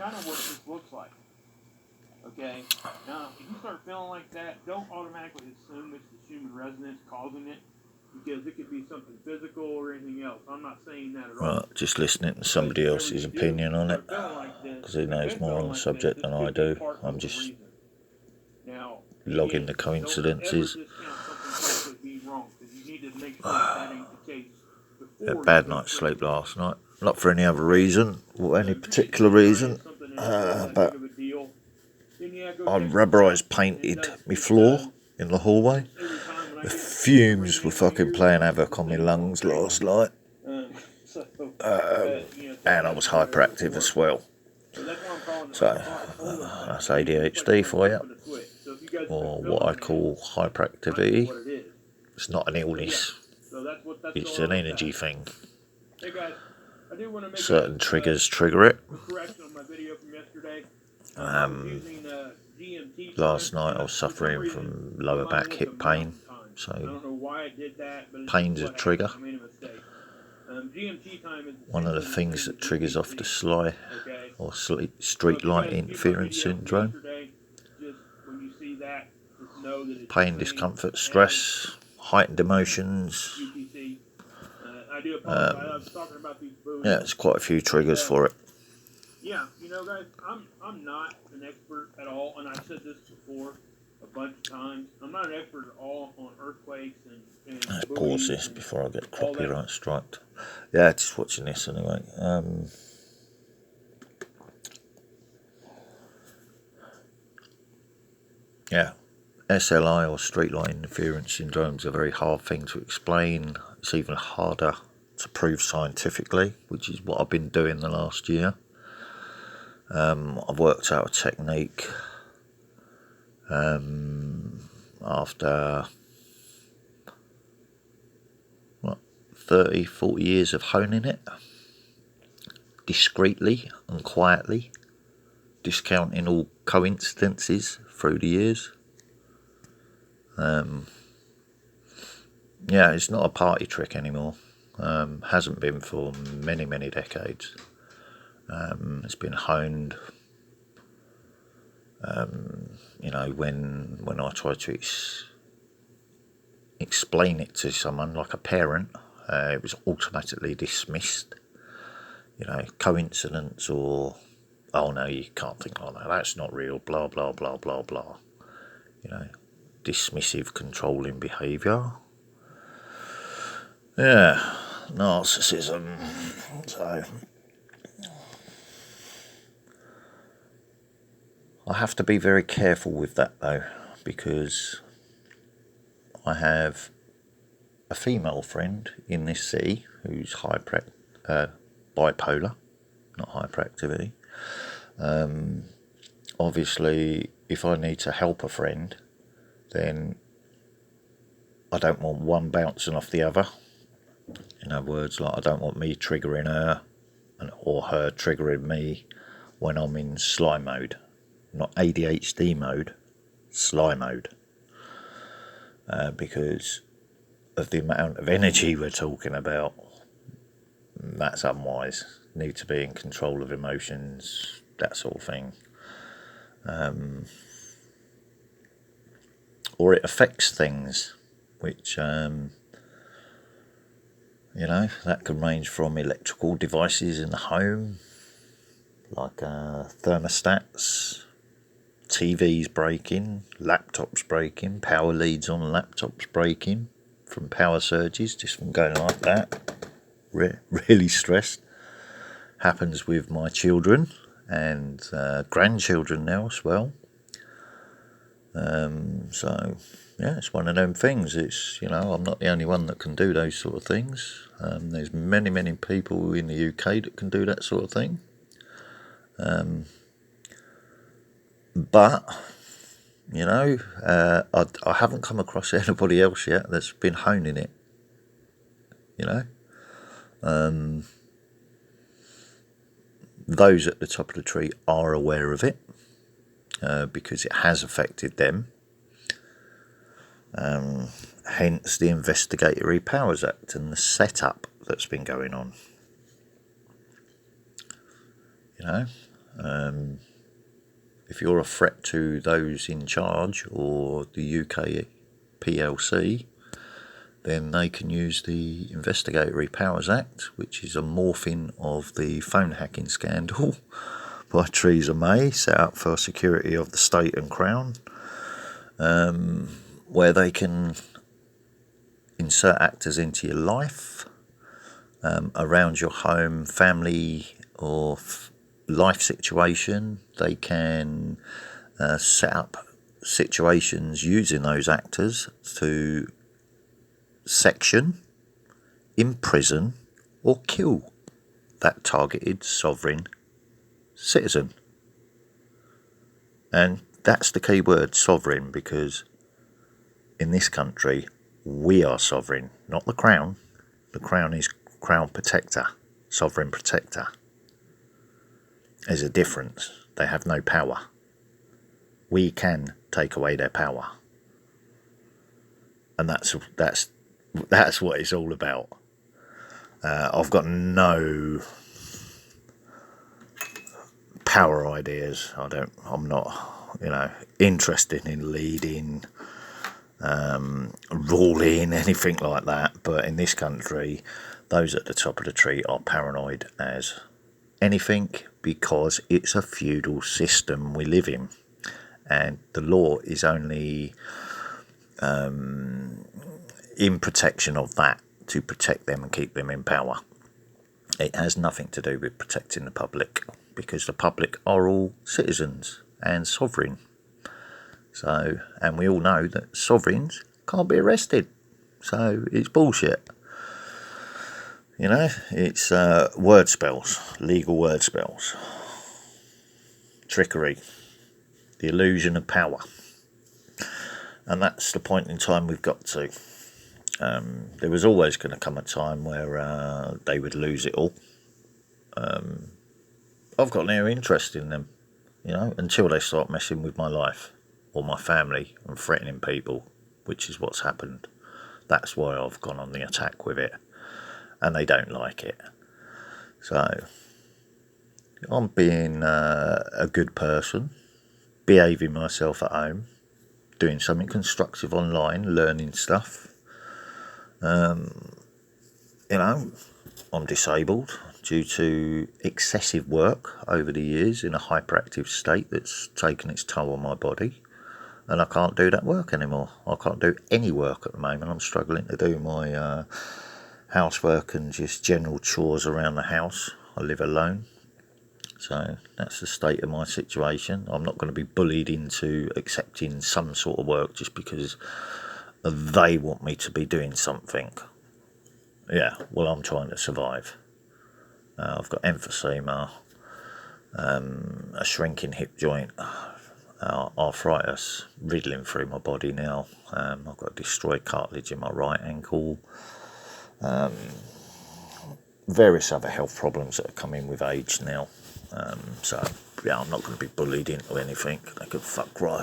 kind of what this looks like. Okay? Now, if you start feeling like that, don't automatically assume it's the human resonance causing it, because it could be something physical or anything else. I'm not saying that at all. Right, just listening to somebody else's opinion on it, because he knows more on the subject than I do. I'm just logging the coincidences. Had a bad night's sleep last night. Not for any other reason, or any particular reason, but I rubberised painted my floor in the hallway. The fumes were fucking playing havoc on my lungs last night. And I was hyperactive as well. So, that's ADHD for you. Or what I call hyperactivity. It's not an illness. It's an energy thing. Certain triggers trigger it. Last night I was suffering from lower back hip pain. So, pain's a trigger. One of the things that triggers off the SLI or street light interference syndrome. Pain, discomfort, stress, heightened emotions. Yeah, there's quite a few triggers for it. Yeah, you know, guys, I'm not an expert at all, and I've said this before a bunch of times. I'm not an expert at all on earthquakes and Let's pause this before I get copyright striked. Yeah, just watching this anyway. Yeah, SLI or street light interference syndrome is a very hard thing to explain. It's even harder to prove scientifically, which is what I've been doing the last year. I've worked out a technique after 30, 40 years of honing it discreetly and quietly, discounting all coincidences through the years. Yeah, it's not a party trick anymore. Hasn't been for many, many decades. It's been honed. You know, when I try to explain it to someone like a parent, it was automatically dismissed. You know, coincidence or, oh no, you can't think like that, that's not real, blah, blah, blah, blah, blah. You know, dismissive, controlling behaviour. Yeah, narcissism. So, I have to be very careful with that though, because I have a female friend in this city who's bipolar, not hyperactivity. Obviously, if I need to help a friend, then I don't want one bouncing off the other. In other words, like I don't want me triggering her or her triggering me when I'm in SLI mode. Not ADHD mode, SLI mode. Because of the amount of energy we're talking about, that's unwise. Need to be in control of emotions, that sort of thing. Or it affects things, which, you know, that can range from electrical devices in the home, like thermostats, TVs breaking, laptops breaking, power leads on laptops breaking from power surges, just from going like that. Really stressed. Happens with my children and grandchildren now as well. So yeah, it's one of them things. It's, you know, I'm not the only one that can do those sort of things. There's many, many people in the UK that can do that sort of thing. But, you know, I haven't come across anybody else yet that's been honing it, you know. Those at the top of the tree are aware of it, because it has affected them. Hence the Investigatory Powers Act and the setup that's been going on. You know, If you're a threat to those in charge or the UK PLC, then they can use the Investigatory Powers Act, which is a morphing of the phone hacking scandal by Theresa May, set up for security of the state and crown, where they can insert actors into your life, around your home, family, or life situation. They can set up situations using those actors to section, imprison, or kill that targeted sovereign citizen. And that's the key word, sovereign, because in this country we are sovereign, not the Crown. The Crown is Crown Protector, Sovereign Protector. There's a difference. They have no power. We can take away their power. And that's what it's all about. I've got no power ideas. I'm not, interested in leading, ruling, anything like that. But in this country, those at the top of the tree are paranoid as anything, because it's a feudal system we live in, and the law is only in protection of that, to protect them and keep them in power. It has nothing to do with protecting the public, because the public are all citizens and sovereign. So, and we all know that sovereigns can't be arrested, so it's bullshit. It's word spells, legal word spells, trickery, the illusion of power. And that's the point in time we've got to. There was always going to come a time where they would lose it all. I've got no interest in them, until they start messing with my life or my family and threatening people, which is what's happened. That's why I've gone on the attack with it, and they don't like it. So I'm being a good person, behaving myself at home, doing something constructive online, learning stuff. I'm disabled due to excessive work over the years in a hyperactive state that's taken its toll on my body, and I can't do that work anymore. I can't do any work at the moment. I'm struggling to do my housework and just general chores around the house. I live alone, so that's the state of my situation. I'm not going to be bullied into accepting some sort of work just because they want me to be doing something. Yeah, well, I'm trying to survive. I've got emphysema, a shrinking hip joint, arthritis riddling through my body now. I've got destroyed cartilage in my right ankle. Various other health problems that are coming with age now. So, yeah, I'm not going to be bullied into anything. They can fuck right